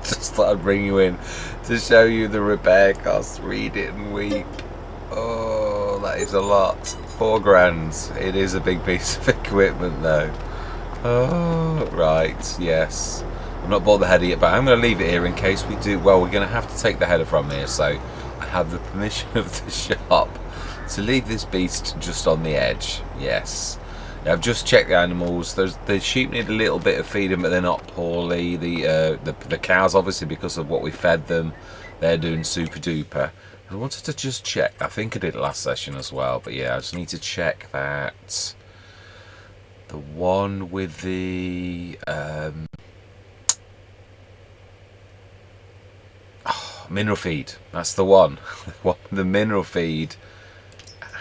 Just thought I'd bring you in to show you the repair costs. Read it and weep. Oh, that is a lot. £4 grand. It is a big piece of equipment though. Oh, right, yes. I've not bought the header yet, but I'm going to leave it here in case we do. Well, we're going to have to take the header from here, so I have the permission of the shop to leave this beast just on the edge. Yes. Now, I've just checked the animals. The sheep need a little bit of feeding, but they're not poorly. The cows, obviously, because of what we fed them, they're doing super duper. I wanted to just check. I think I did last session as well, but yeah, I just need to check that. The one with the mineral feed. That's the one. The mineral feed.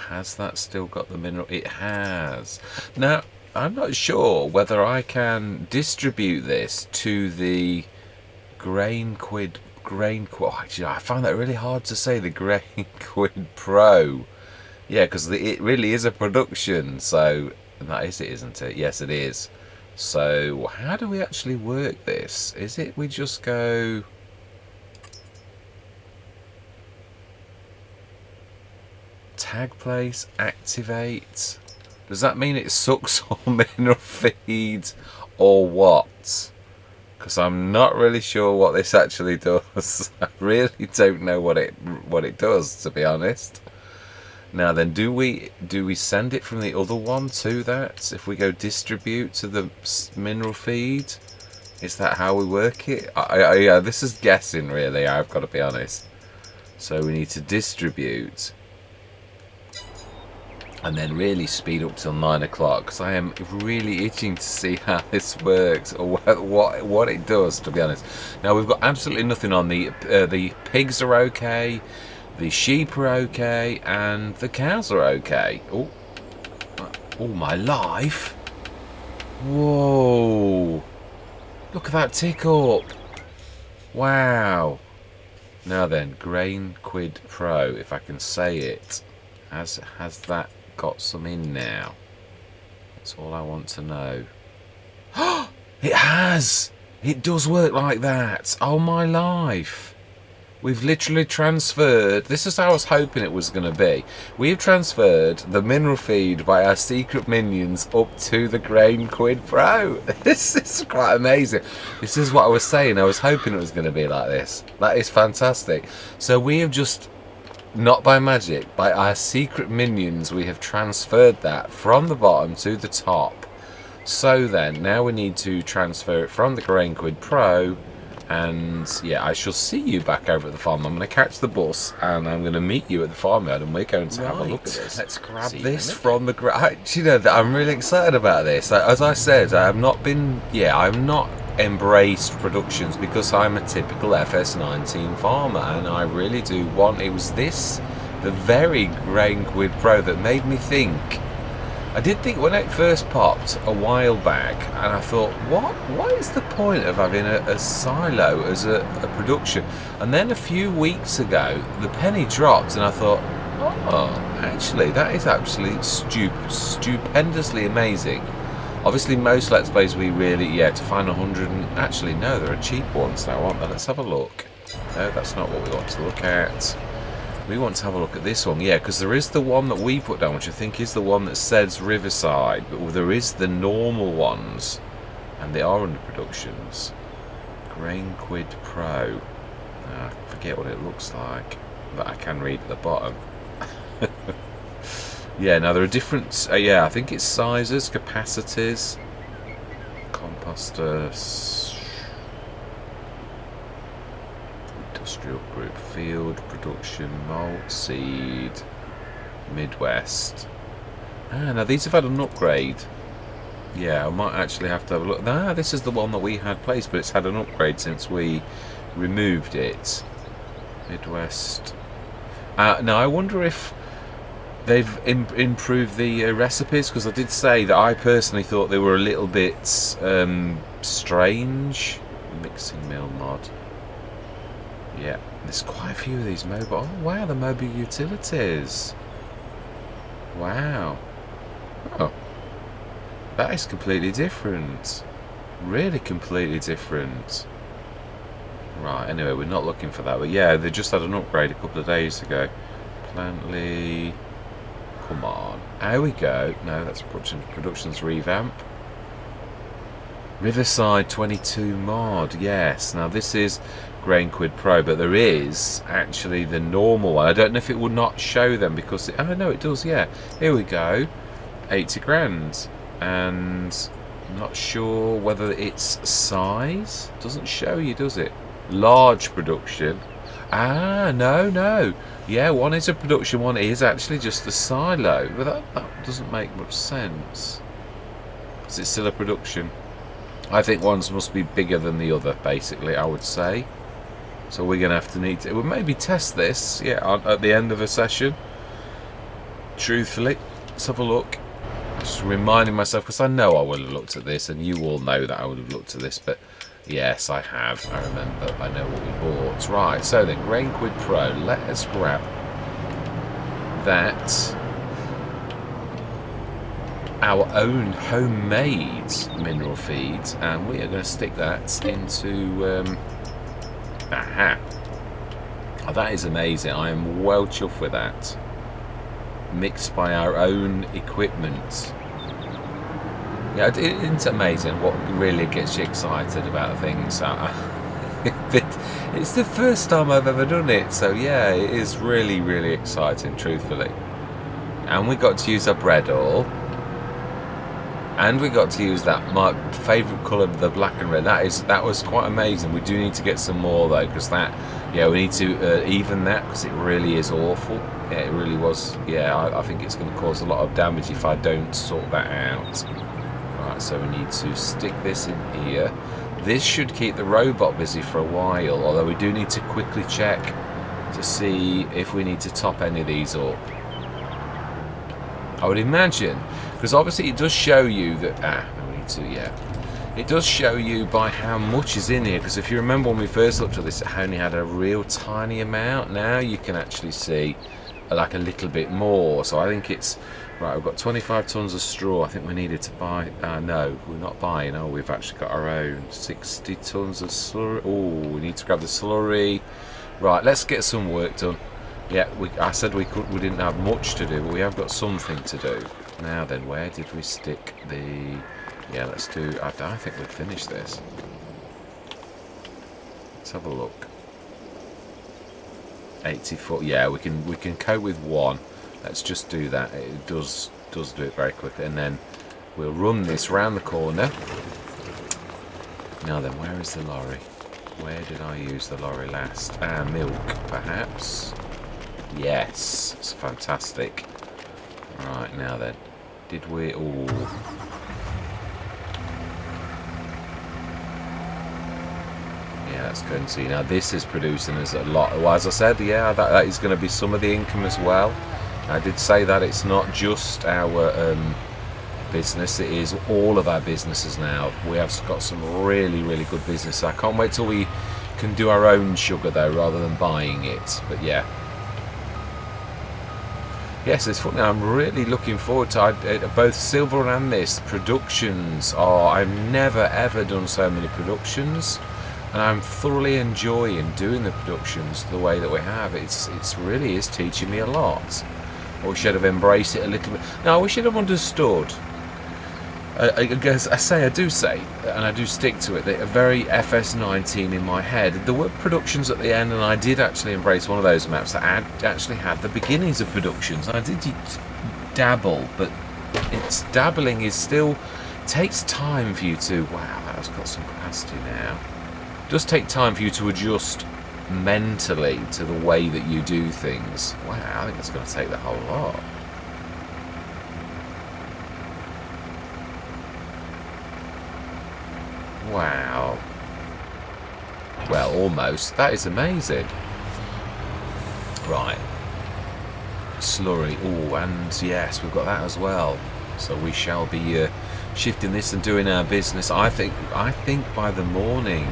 Has that still got the mineral? It has. Now, I'm not sure whether I can distribute this to the grain quid. Oh, actually, I found that really hard to say. The grain quid pro. Yeah, because it really is a production. So that is it, isn't it? Yes, it is. So how do we actually work this? Is it we just go? Tag place, activate. Does that mean it sucks all mineral feed or what? Because I'm not really sure what this actually does. I really don't know what it does, to be honest. Now then, do we send it from the other one to that? If we go distribute to the mineral feed, is that how we work it? Yeah, this is guessing really. I've got to be honest. So we need to distribute. And then really speed up till 9 o'clock, because I am really itching to see how this works or what it does, to be honest. Now we've got absolutely nothing on. The pigs are okay, the sheep are okay, and the cows are okay. Oh my life! Whoa! Look at that tick up! Wow! Now then, Grain Quid Pro, if I can say it, has that got some in now? That's all I want to know. It has! It does work like that. Oh my life. We've literally transferred, this is how I was hoping it was going to be. We've transferred the mineral feed by our secret minions up to the Grain Quid Pro. This is quite amazing. This is what I was saying. I was hoping it was going to be like this. That is fantastic. So we have just, not by magic, by our secret minions, we have transferred that from the bottom to the top. So then, now we need to transfer it from the Grain Quid Pro, and yeah, I shall see you back over at the farm. I'm going to catch the bus, and I'm going to meet you at the farmyard, and we're going to have a look at this. Let's grab this from the... You know, I'm really excited about this. As I said, I'm not embraced productions because I'm a typical FS19 farmer, and I really do want... It was this, the very Grain Quid Pro, that made me think. I did think when it first popped a while back, and I thought, what is the point of having a silo as a production? And then a few weeks ago the penny dropped, and I thought, oh, actually that is actually stupendously amazing. Obviously most Let's Plays we really, to find 100, and actually no, there are cheap ones now, aren't there? Let's have a look. No, that's not what we want to look at. We want to have a look at this one, yeah, because there is the one that we put down, which I think is the one that says Riverside, but there is the normal ones, and they are under productions. Grain Quid Pro. I forget what it looks like, but I can read at the bottom. Yeah, now there are different, I think it's sizes, capacities, composter, industrial group, field, production, malt, seed, Midwest. Now these have had an upgrade. Yeah, I might actually have to have a look. This is the one that we had placed, but it's had an upgrade since we removed it. Midwest. Now I wonder if they've improved the recipes, because I did say that I personally thought they were a little bit strange. Mixing mill mod. Yeah, there's quite a few of these mobile. Oh wow, the mobile utilities. Wow. Oh, that is completely different. Really completely different. Right, anyway, we're not looking for that. But yeah, they just had an upgrade a couple of days ago. Plantly. Come on. There we go. No, that's production's revamp. Riverside 22 mod. Yes. Now this is Grain Quid Pro, but there is actually the normal one. I don't know if it would not show them because... oh, no, it does, yeah. Here we go. 80 grand. And I'm not sure whether it's size. Doesn't show you, does it? Large production. Ah, no. Yeah, one is a production, one is actually just a silo. But that doesn't make much sense. Because it's still a production. I think ones must be bigger than the other, basically, I would say. So we're going to need to... we'll maybe test this, yeah, at the end of a session. Truthfully. Let's have a look. Just reminding myself, because I know I would have looked at this, and you all know that I would have looked at this, but yes, I have. I remember. I know what we bought. Right, so then, Grain Quid Pro. Let us grab that. Our own homemade mineral feed, and we are going to stick that into... aha. Oh, that is amazing. I am well chuffed with that. Mixed by our own equipment. Yeah, it's amazing what really gets you excited about things. It's the first time I've ever done it, so yeah, it is really, really exciting, truthfully. And we got to use our bread oil. And we got to use that, my favourite colour, the black and red. That was quite amazing. We do need to get some more though, because that, yeah, we need to even that, because it really is awful. Yeah, it really was. Yeah, I think it's going to cause a lot of damage if I don't sort that out. Right, so we need to stick this in here. This should keep the robot busy for a while, although we do need to quickly check to see if we need to top any of these up. I would imagine, because obviously it does show you that, we need to, yeah. It does show you by how much is in here, because if you remember when we first looked at this, it only had a real tiny amount. Now you can actually see like a little bit more. So I think it's, right, we've got 25 tons of straw. I think we needed to buy, no, we're not buying, oh, we've actually got our own 60 tons of slurry. Oh, we need to grab the slurry. Right, let's get some work done. Yeah, I said we didn't have much to do, but we have got something to do. Now then, where did we stick the... yeah, let's do... I think we've finished this. Let's have a look. 80 foot. Yeah, we can cope with one. Let's just do that. It does do it very quickly, and then we'll run this round the corner. Now then, where is the lorry? Where did I use the lorry last? Milk, perhaps. Yes, it's fantastic. Right, now then, did we... ooh. Yeah, let's go and see. Now this is producing us a lot. Well, as I said, yeah, that is going to be some of the income as well. I did say that it's not just our business, it is all of our businesses now. We have got some really, really good business. I can't wait till we can do our own sugar though, rather than buying it. But yeah. Yes, it's funny. I'm really looking forward to both Silver and this productions. Oh, I've never ever done so many productions, and I'm thoroughly enjoying doing the productions the way that we have. It's really is teaching me a lot. We should have embraced it a little bit. No, we should have understood. I guess I do say, and I do stick to it, that a very FS19 in my head. There were productions at the end, and I did actually embrace one of those maps that actually had the beginnings of productions. I did dabble, but it's dabbling is still takes time for you to. Wow, that's got some capacity now. It does take time for you to adjust mentally to the way that you do things. Wow, I think that's going to take the whole lot. Wow. Well, almost. That is amazing. Right. Slurry. Oh, and yes, we've got that as well. So we shall be shifting this and doing our business. I think by the morning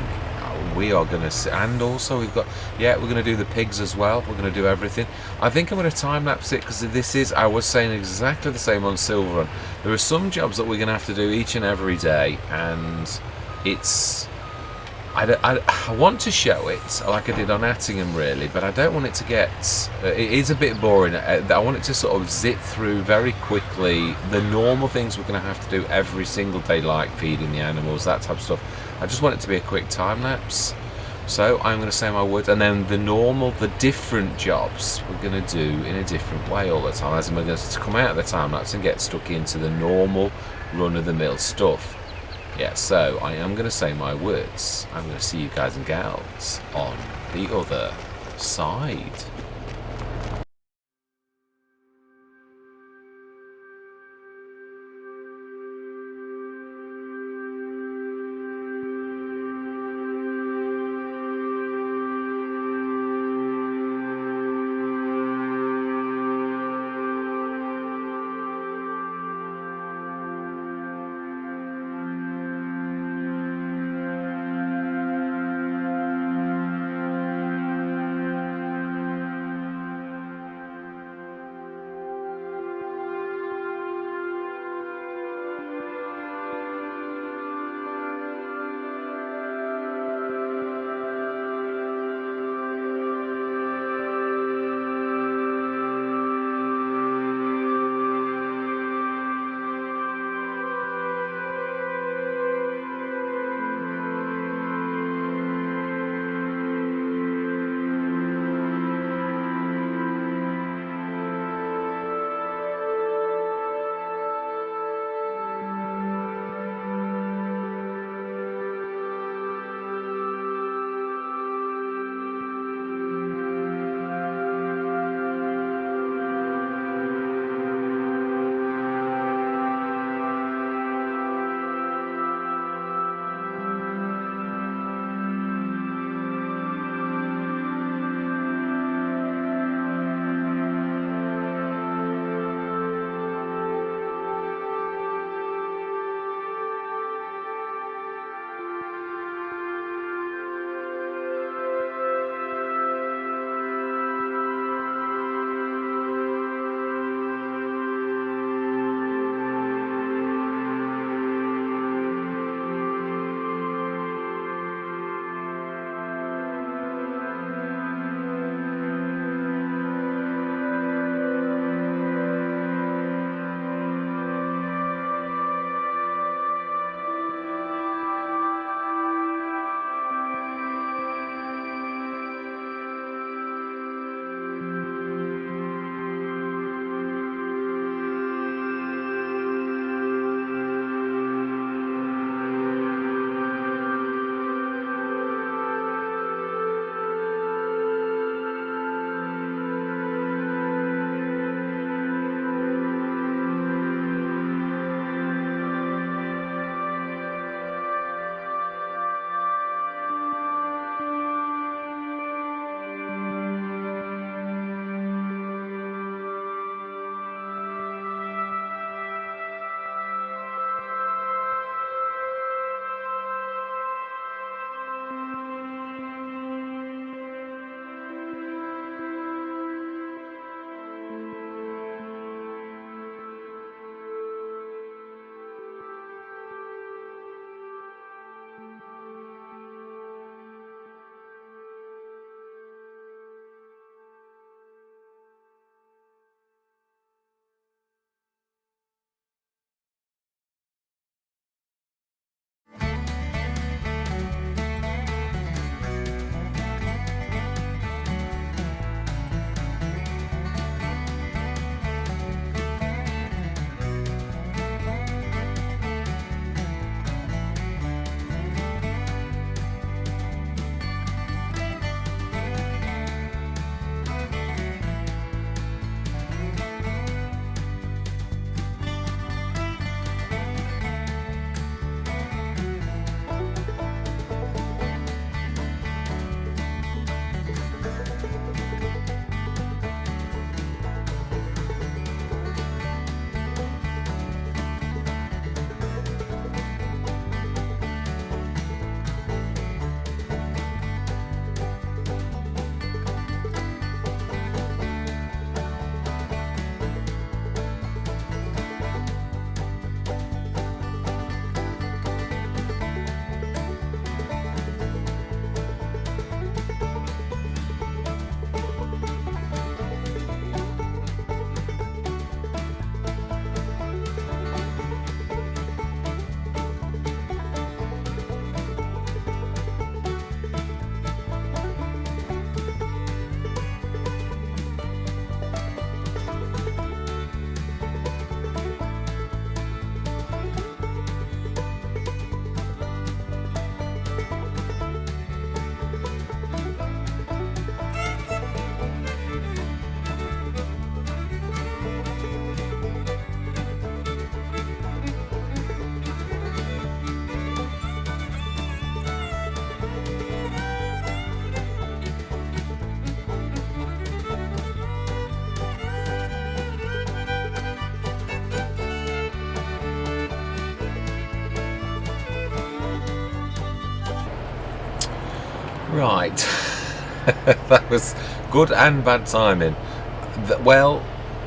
we are going to... and also we've got... yeah, we're going to do the pigs as well. We're going to do everything. I think I'm going to time-lapse it, because this is... I was saying exactly the same on Silver Run. There are some jobs that we're going to have to do each and every day, and... it's I want to show it like I did on Attingham, really, but I don't want it to get. It is a bit boring. I want it to sort of zip through very quickly the normal things we're going to have to do every single day, like feeding the animals, that type of stuff. I just want it to be a quick time lapse. So I'm going to say my words, and then the different jobs we're going to do in a different way all the time. As in, we're going to come out of the time lapse and get stuck into the normal run-of-the-mill stuff. Yeah, so I am going to say my words. I'm going to see you guys and gals on the other side. Right. That was good and bad timing. Well,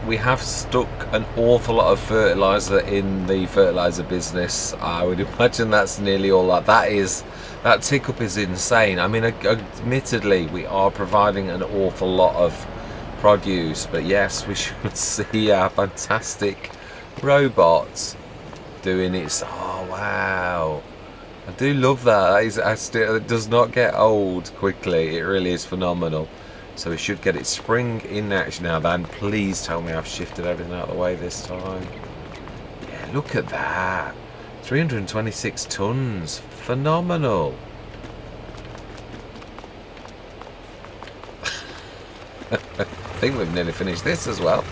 we have stuck an awful lot of fertiliser in the fertiliser business. I would imagine that's nearly all that tick up is insane. I mean, admittedly, we are providing an awful lot of produce, but yes, we should see our fantastic robot doing its. Oh wow! I do love that. It does not get old quickly. It really is phenomenal. So we should get it spring in action now. Then please tell me I've shifted everything out of the way this time. Yeah, look at that. 326 tons. Phenomenal. I think we've nearly finished this as well.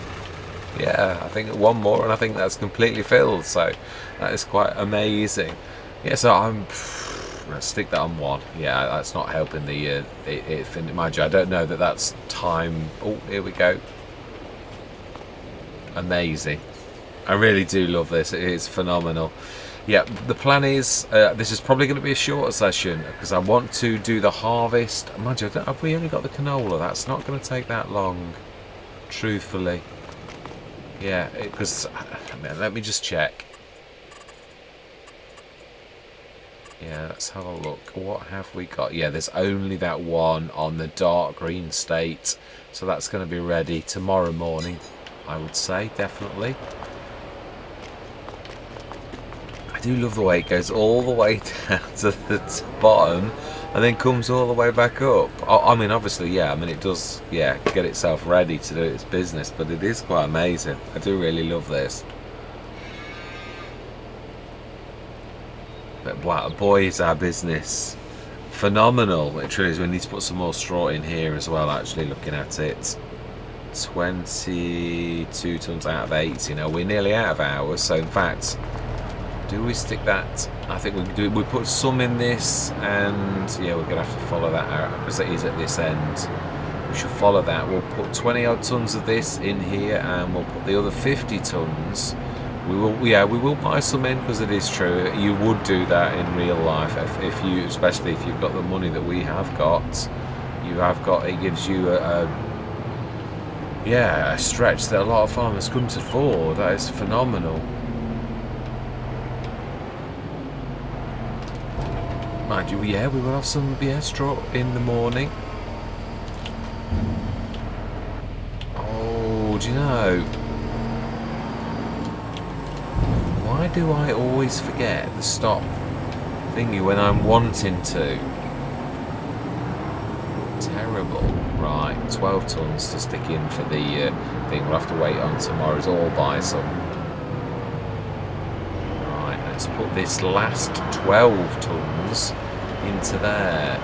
Yeah, I think one more and I think that's completely filled. So that is quite amazing. Yeah, so I'm going to stick that on one. Yeah, that's not helping the mind you, I don't know that that's time. Oh, here we go. Amazing. I really do love this. It is phenomenal. Yeah, the plan is this is probably going to be a shorter session because I want to do the harvest. Mind you, have we only got the canola? That's not going to take that long, truthfully. Yeah, because let me just check. Yeah, let's have a look. What have we got? Yeah, there's only that one on the dark green state. So that's going to be ready tomorrow morning, I would say, definitely. I do love the way it goes all the way down to the bottom and then comes all the way back up. I mean, obviously, yeah, I mean, it does, yeah, get itself ready to do its business, but it is quite amazing. I do really love this. But wow, boy, is our business phenomenal. It truly is. We need to put some more straw in here as well, actually, looking at it. 22 tons out of 80. Now, we're nearly out of hours, so in fact, do we stick that? I think we do. We put some in this, and yeah, we're going to have to follow that out because it is at this end. We should follow that. We'll put 20 odd tons of this in here, and we'll put the other 50 tons. We will buy some in because it is true. You would do that in real life if you, especially if you've got the money that we have got. You have got. It gives you a stretch that a lot of farmers couldn't afford. That is phenomenal. Mind you, yeah, we will have some straw in the morning. Oh, do you know? Why do I always forget the stop thingy when I'm wanting to? Terrible. Right, 12 tons to stick in for the thing. We'll have to wait on tomorrow's or buy some. Right, let's put this last 12 tons into there.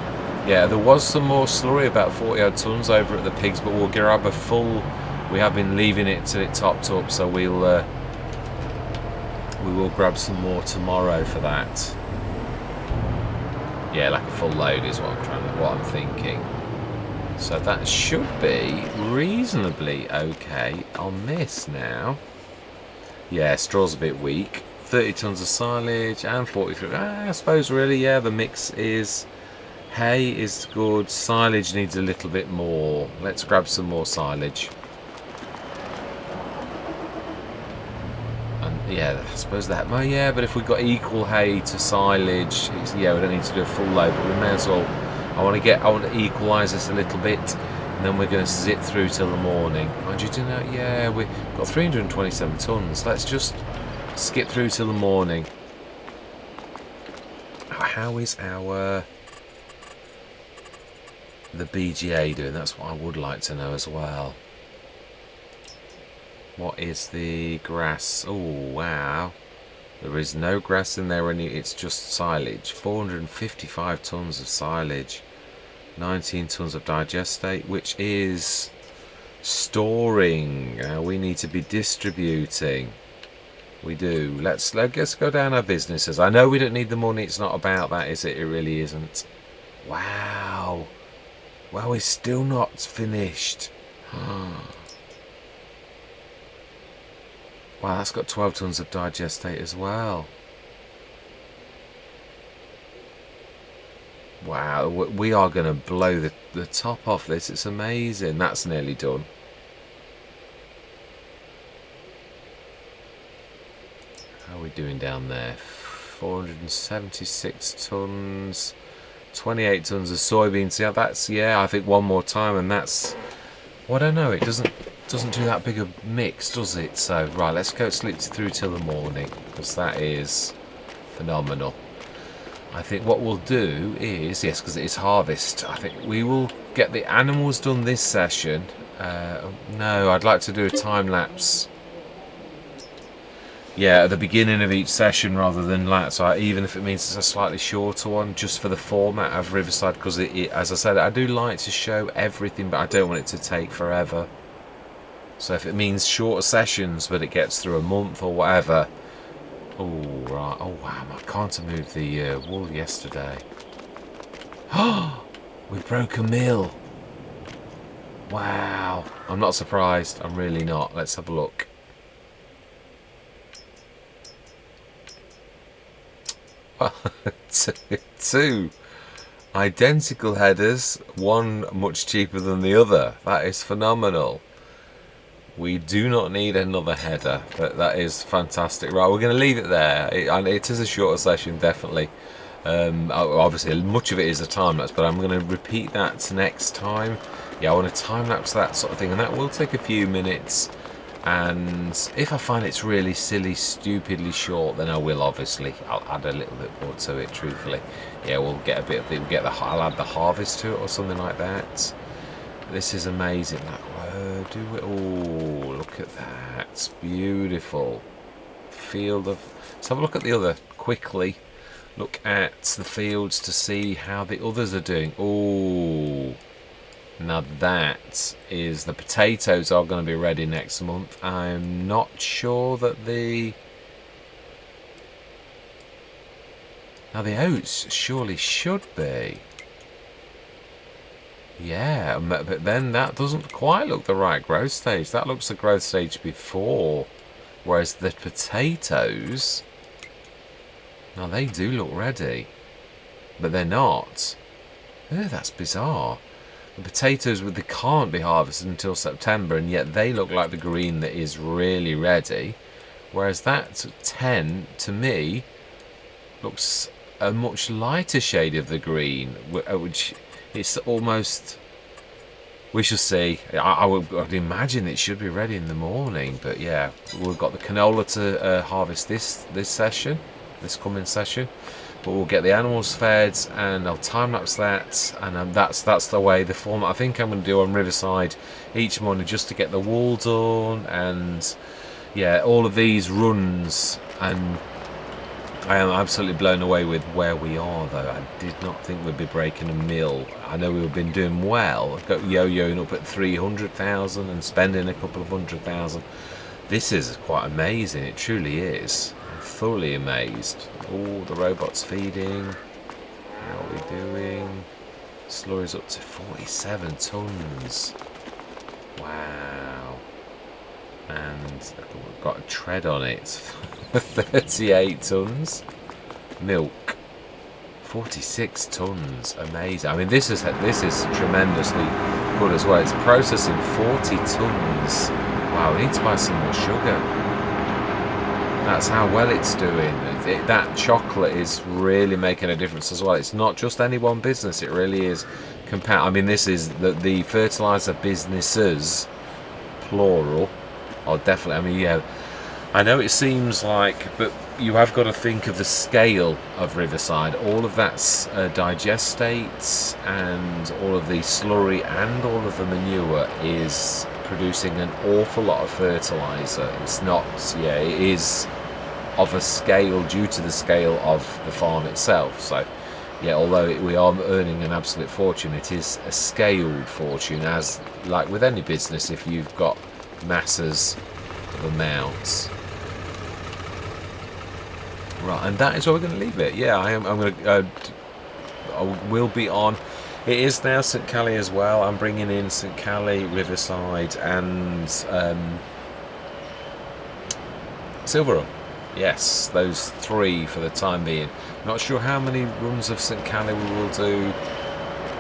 Yeah, there was some more slurry, about 40 odd tons over at the pigs, but we'll grab a full. We have been leaving it till it topped up, so we will grab some more tomorrow for that. Yeah, like a full load is what I'm thinking. So that should be reasonably okay on this now. Yeah, straw's a bit weak. 30 tons of silage and 43. I suppose really, yeah, the mix is. Hay is good. Silage needs a little bit more. Let's grab some more silage. And yeah, I suppose that. Well, yeah, but if we've got equal hay to silage, yeah, we don't need to do a full load, but we may as well. I want to equalise this a little bit, and then we're going to zip through till the morning. Mind you, do you know? Yeah, we've got 327 tons. Let's just skip through till the morning. How is the BGA doing? That's what I would like to know as well. What is the grass? Oh wow, there is no grass in there. It's just silage. 455 tons of silage, 19 tons of digestate, which is storing. We need to be distributing. We do. Let's go down our businesses. I know we don't need the money. It's not about that, is it? It really isn't. Wow. Well, we're still not finished. Wow, that's got 12 tons of digestate as well. Wow, we are going to blow the top off this. It's amazing. That's nearly done. How are we doing down there? 476 tons, 28 tons of soybeans. Yeah, that's, yeah, I think one more time, and that's, well, I don't know, it doesn't do that big a mix, does it? So, right, let's go sleep through till the morning, because that is phenomenal. I think what we'll do is, yes, because it is harvest, I think we will get the animals done this session. No, I'd like to do a time lapse. Yeah, at the beginning of each session rather than that. So even if it means it's a slightly shorter one, just for the format of Riverside, because as I said, I do like to show everything, but I don't want it to take forever. So if it means shorter sessions, but it gets through a month or whatever. Oh, right. Oh, wow. I can't move the wool yesterday. Oh, we broke a mill. Wow. I'm not surprised. I'm really not. Let's have a look. Two identical headers, one much cheaper than the other. That is phenomenal. We do not need another header, but that is fantastic. Right, we're going to leave it there. It is a shorter session, definitely. Obviously, much of it is a time lapse, but I'm going to repeat that next time. Yeah, I want to time lapse that sort of thing, and that will take a few minutes. And if I find it's really silly, stupidly short, then I will obviously. I'll add a little bit more to it. Truthfully, yeah, we'll get a bit of it. I'll add the harvest to it or something like that. This is amazing. Do it. Oh, look at that! It's beautiful. Field of. Let's have a look at the other quickly. Look at the fields to see how the others are doing. Oh. Now that is, the potatoes are going to be ready next month. I'm not sure that the oats surely should be. Yeah, but then that doesn't quite look the right growth stage. That looks the growth stage before. Whereas the potatoes, now they do look ready, but they're not. Oh, that's bizarre. The potatoes, they can't be harvested until September, and yet they look like the green that is really ready. Whereas that 10, to me, looks a much lighter shade of the green, which it's almost... We shall see. I would imagine it should be ready in the morning, but yeah, we've got the canola to harvest this coming session. But we'll get the animals fed, and I'll time lapse that, and that's the way, the format I think I'm going to do on Riverside each morning, just to get the wool done. And yeah, all of these runs, and I am absolutely blown away with where we are, though. I did not think we'd be breaking a mill. I know we've been doing well, got yo-yoing up at 300,000 and spending a couple of 100,000. This is quite amazing, it truly is. Thoroughly amazed. Oh, the robot's feeding. How are we doing? Slurry's up to 47 tons. Wow. And we've got a tread on it. 38 tons. Milk. 46 tons. Amazing. I mean, this is tremendously good as well. It's processing 40 tons. Wow, we need to buy some more sugar. That's how well it's doing. That chocolate is really making a difference as well. It's not just any one business, it really is. I mean, this is the fertiliser businesses, plural, are definitely, I mean, yeah, I know it seems like, but you have got to think of the scale of Riverside. All of that's digestates, and all of the slurry and all of the manure is producing an awful lot of fertiliser. It's not, yeah, it is of a scale due to the scale of the farm itself. So yeah, although we are earning an absolute fortune, it is a scaled fortune, as like with any business, if you've got masses of amounts. Right, and that is where we're going to leave it. Yeah, I'm going to I will be on. It is now St. Cally as well. I'm bringing in St. Cally, Riverside, and Silverham. Yes, those 3 for the time being. Not sure how many runs of St. Cali we will do,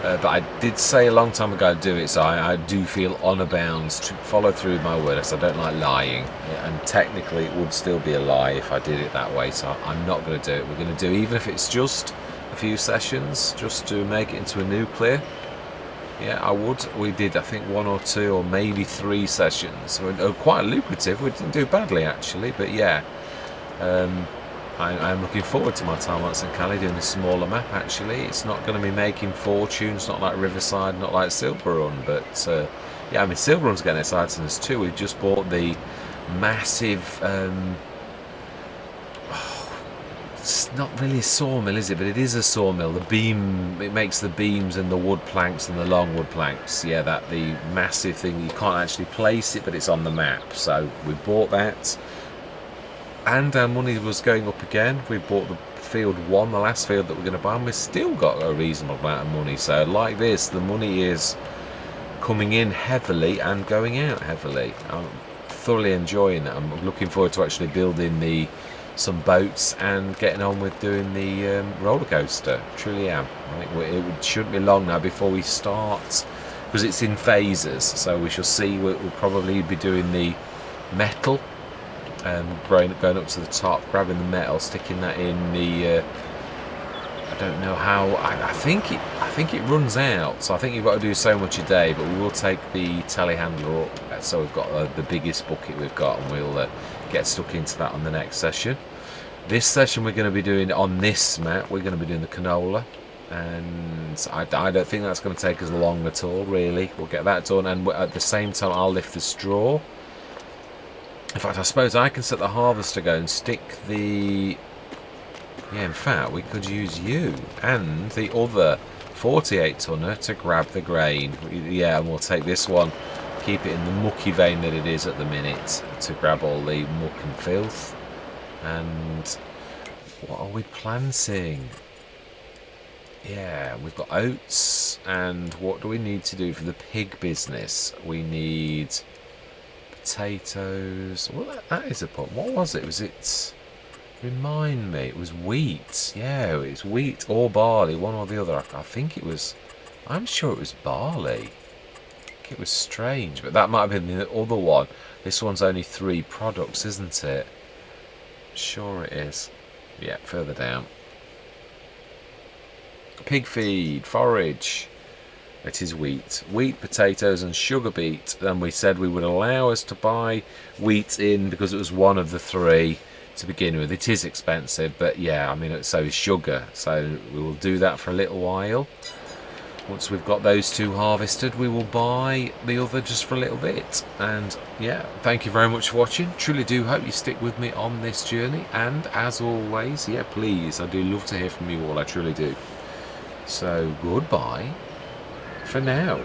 but I did say a long time ago I'd do it, so I do feel honour bound to follow through my word, because I don't like lying, and technically it would still be a lie if I did it that way, so I'm not going to do it. We're going to do, even if it's just a few sessions, just to make it into a nuclear. Yeah, I would. We did, I think, 1 or 2 or maybe 3 sessions. Quite lucrative. We didn't do badly, actually, but yeah. I'm looking forward to my time on St. Cali doing this smaller map, actually. It's not going to be making fortunes, not like Riverside, not like Silver Run, but yeah, I mean, Silver Run's getting exciting us too. We've just bought the massive, it's not really a sawmill, is it? But it is a sawmill. The beam, it makes the beams and the wood planks and the long wood planks. Yeah, that the massive thing, you can't actually place it, but it's on the map. So we bought that. And our money was going up again. We bought the field 1, the last field that we're going to buy, and we've still got a reasonable amount of money. So like this, the money is coming in heavily and going out heavily. I'm thoroughly enjoying it. I'm looking forward to actually building some boats and getting on with doing the roller coaster. Truly am. I think it shouldn't be long now before we start, because it's in phases. So we shall see. We'll probably be doing the metal. Going up to the top, grabbing the metal, sticking that in the. I don't know how. I think it runs out. So I think you've got to do so much a day. But we will take the telehandler up. So we've got the biggest bucket we've got, and we'll get stuck into that on the next session. This session we're going to be doing on this map. We're going to be doing the canola, and I don't think that's going to take us long at all. Really, we'll get that done, and at the same time I'll lift the straw. In fact, I suppose I can set the harvester going and stick the... Yeah, in fact, we could use you and the other 48 tonner to grab the grain. Yeah, and we'll take this one, keep it in the mucky vein that it is at the minute, to grab all the muck and filth. And what are we planting? Yeah, we've got oats, and what do we need to do for the pig business? We need... potatoes. Well, that is a point. What was it? Was it... Remind me. It was wheat. Yeah, it was wheat or barley, one or the other. I think it was... I'm sure it was barley. I think it was strange, but that might have been the other one. This one's only 3 products, isn't it? Sure it is. Yeah, further down. Pig feed, forage. It is wheat, potatoes and sugar beet. And we said we would allow us to buy wheat in because it was one of the 3 to begin with. It is expensive, but yeah, I mean, so is sugar. So we will do that for a little while. Once we've got those 2 harvested, we will buy the other just for a little bit. And yeah, thank you very much for watching. Truly do hope you stick with me on this journey. And as always, yeah, please, I do love to hear from you all. I truly do. So goodbye for now.